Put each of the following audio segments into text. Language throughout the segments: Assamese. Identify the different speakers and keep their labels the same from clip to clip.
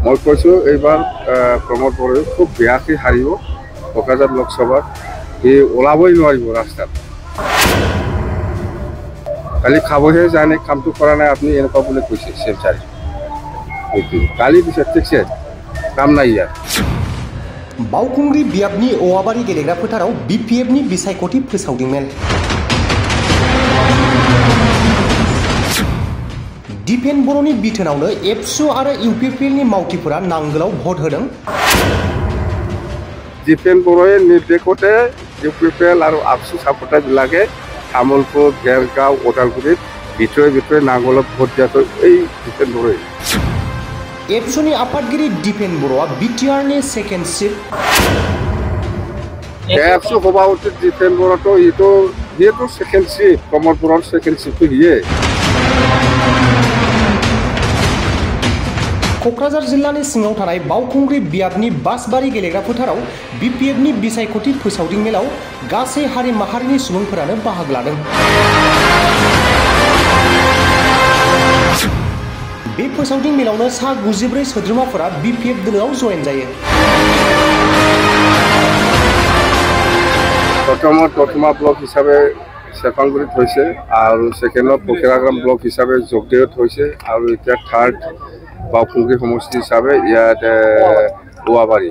Speaker 1: মই কৈছোঁ এইবাৰ প্ৰমোদ বড়োৱে খুব বেয়াকৈ হাৰিব কোকৰাঝাৰ লোকসভাত। সি ওলাবই নোৱাৰিব ৰাস্তাত। কালি খাবহে জানে, কামটো কৰা নাই আপুনি এনেকুৱা বুলি কৈছে চেমচাৰি। কালি দিছে ঠিকছে, কাম নাই ইয়াৰ।
Speaker 2: बावखुंग्रि बियाबनि औवाबारि गेलेग्रा फोथाराव BPFनि बिसायख'थि फोसावदिंमेल। दिपेन बर'नि बिथोनावनो एबसु आरो UPPLनि मावथिफोरा नांगोलाव भट होदों।
Speaker 1: दिपेन बर'의 निर्देशতে UPPL আৰু ABSU সাপোৰ্টাৰবিলাকে তামোলপুৰ, ভেৰগাঁও, ওদালগুৰিত ভিতৰে নাংগলত ভোট দিয়াটো এই দিপেন বৰ'ই।
Speaker 2: एबसुनि आफादगिरि दिपेन बर'आ BTRनि सेकेन्ड चिफ।
Speaker 1: एबसु सभापति दिपेन बर'টো সিয়েতো সেকেন্ড চিফ, প্ৰমোদ বড়োৰ সেকেন্ড চিফটো সিয়ে।
Speaker 2: क'क्राझार जिल्लानि सिङाव थानाय बावखुंग्रि बियाबनि बासबारि गेलेग्रा फोथाराव BPFनि बिसायख'थि फोसावदिंमेलाव गासै हारि माहारिनि सुबुंफोरानो बाहागो लादों। बे फोसावदिंमेलावनो सा 94 सोद्रोमाफोरा BPF दोलोआव जयेन जायो।
Speaker 1: प्रथमा ब्लक हिसापे सेरफांगुरित হৈছে আৰু সেকেন্ডত পকেৰাগ্ৰাম ব্লক হিচাপে যোগদেৱত হৈছে আৰু এতিয়া থাৰ্ড বাওখুংগ্ৰি সমষ্টি হিচাপে ইয়াত ওৱাবাৰী।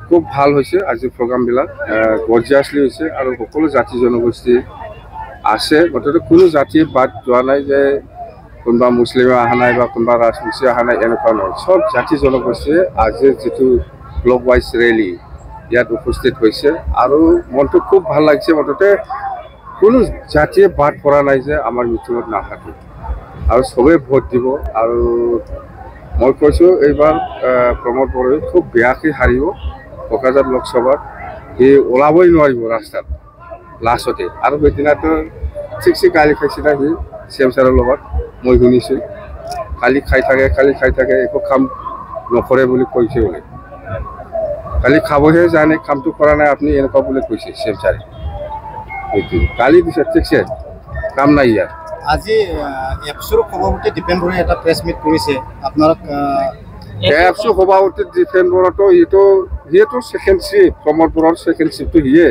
Speaker 1: খুব ভাল হৈছে আজি প্ৰগ্ৰামবিলাক, গৰ্জিয়াছলি হৈছে আৰু সকলো জাতি জনগোষ্ঠী আছে। মুঠতে কোনো জাতিয়ে বাদ যোৱা নাই যে কোনোবা মুছলিমে অহা নাই বা কোনোবা ৰাজবংশী অহা নাই, এনেকুৱা নহয়। চব জাতি জনগোষ্ঠীয়ে আজিৰ যিটো ব্লক ৱাইজ ৰেলী ইয়াত উপস্থিত হৈছে আৰু মনটো খুব ভাল লাগিছে। মুঠতে কোনো জাতিয়ে বাদ পৰা নাই যে আমাৰ মিটিঙত নাথাকে আৰু চবেই ভোট দিব। আৰু মই কৈছোঁ এইবাৰ প্ৰমোদ বড়োৱে খুব বেয়াকৈ হাৰিব কোকৰাঝাৰ লোকসভাত। সি ওলাবই নোৱাৰিব ৰাস্তাত লাষ্টতে। আৰু সেইদিনাতো ঠিকছে গালি খাইছিলে সি চেমচাৰৰ লগত, মই শুনিছোঁ। কালি খাই থাকে একো কাম নকৰে বুলি কৈছে বোলে। কালি খাবহে জানে, কামটো কৰা নাই আপুনি এনেকুৱা বুলি কৈছে চেমচাৰি। কালি দিছে ঠিকছে, কাম নাই ইয়াৰ।
Speaker 3: আজি এবছুৰ সভাপতি দিপেন বড়োৱে এটা প্ৰেছ মিট কৰিছে আপোনালোক।
Speaker 1: এবছু সভাপতি দিপেন বড়োটো সিয়েতো সেকেন্ড চিফ, প্ৰমোদ বড়োৰ সেকেন্ড চিফটো সিয়ে।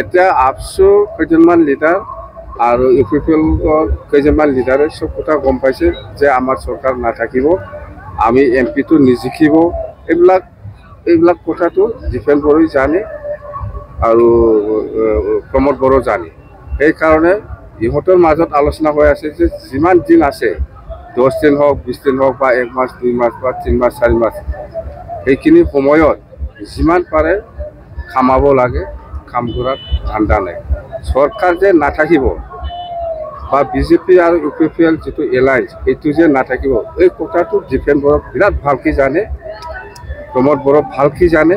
Speaker 1: এতিয়া আবছু কেইজনমান লিডাৰ আৰু UPPLৰ কেইজনমান লিডাৰে চব কথা গম পাইছে যে আমাৰ চৰকাৰ নাথাকিব, আমি MP টো নিজিকিব। এইবিলাক কথাটো দিপেন বড়োই জানে আৰু প্ৰমোদ বড়ো জানে। সেইকাৰণে ইহঁতৰ মাজত আলোচনা হৈ আছে যে যিমান দিন আছে, 10 দিন হওক, 20 দিন হওক বা 1 মাহ, 2 মাহ বা 3 মাহ, 4 মাহ, সেইখিনি সময়ত যিমান পাৰে খামাব লাগে, কাম কৰাৰ ধান্দা নাই। চৰকাৰ যে নাথাকিব বা BJP আৰু UPPL যিটো এলায়েন্স এইটো যে নাথাকিব, এই কথাটো দিপেন বড়ো বিৰাট ভালকৈ জানে, প্ৰমোদ বড়ো ভালকৈ জানে।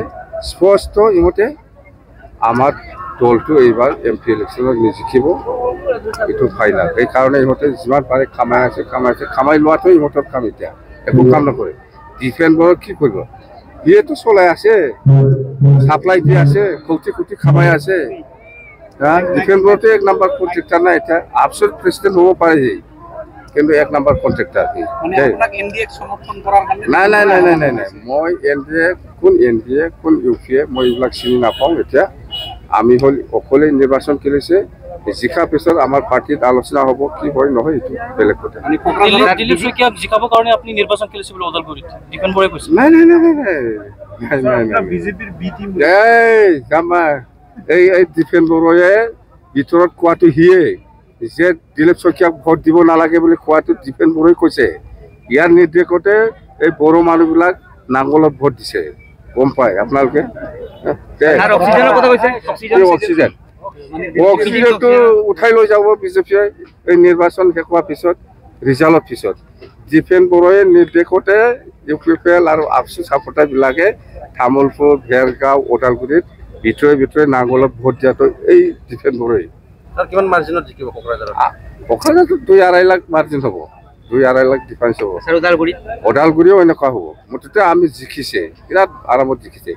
Speaker 1: স্পষ্ট ইহঁতে আমাৰ দলটো এইবাৰ MP ইলেকশ্যনত নিজিকিব, এইটো ফাইনেল। সেইকাৰণে ইহঁতে যিমান পাৰে কামাই লোৱাটো ইহঁতৰ কাম। এতিয়া একো কাম নকৰে। দিপেন বড়ো কি কৰিব? সিয়েতো চলাই আছে, চাপ্লাই দি আছে, কোটি খামাই আছে। দিপেন বড়োটো 1 নম্বৰ কণ্ট্ৰেক্টাৰ নাই। এতিয়া আবছুৰ প্ৰেচিডেণ্ট হ'ব পাৰে সি, কিন্তু 1 নম্বৰ কণ্ট্ৰেক্টাৰ সি। নাই, মই কোন NDA কোন UPA মই এইবিলাক চিনি নাপাওঁ। এতিয়া আমি অকলে নিৰ্বাচন খেলিছে, জিকা পিছত আমাৰ পাৰ্টিত আলোচনা হ'ব, কি হয় নহয় এইটো বেলেগ কথা। নাই, এই দিপেন বড়োৱে ভিতৰত কোৱাটো সিয়ে যে দিলীপ শইকীয়াক ভোট দিব নালাগে বুলি কোৱাটো দিপেন বড়োৱে কৈছে। ইয়াৰ নিৰ্দেশতে এই বড়ো মানুহবিলাক নাংগলত ভোট দিছে, গম পায় আপোনালোকে। অক্সিজেনটো উঠাই লৈ যাব BJPয়ে এই নিৰ্বাচন শেষ হোৱাৰ পিছত, ৰিজাল্টৰ পিছত। দিপেন বড়োৱে নিৰ্দেশতে UPPL আৰু ABSU সাপোৰ্টাৰবিলাকে তামোলপুৰ, ভেৰগাঁও, ওদালগুৰিত ভিতৰে নাংগলত ভোট দিয়াটো এই দিপেন বড়োই।
Speaker 3: কিমান মাৰ্জিনত জিকিব কোকৰাঝাৰত?
Speaker 1: কোকৰাঝাৰতো 2-2.5 লাখ মাৰ্জিন হ'ব, 2-2.5 লাখ ডিফাৰেঞ্চ হ'ব। ওদালগুৰিও এনেকুৱা হ'ব। মুঠতে আমি জিকিছে, বিৰাট আৰামত জিকিছে।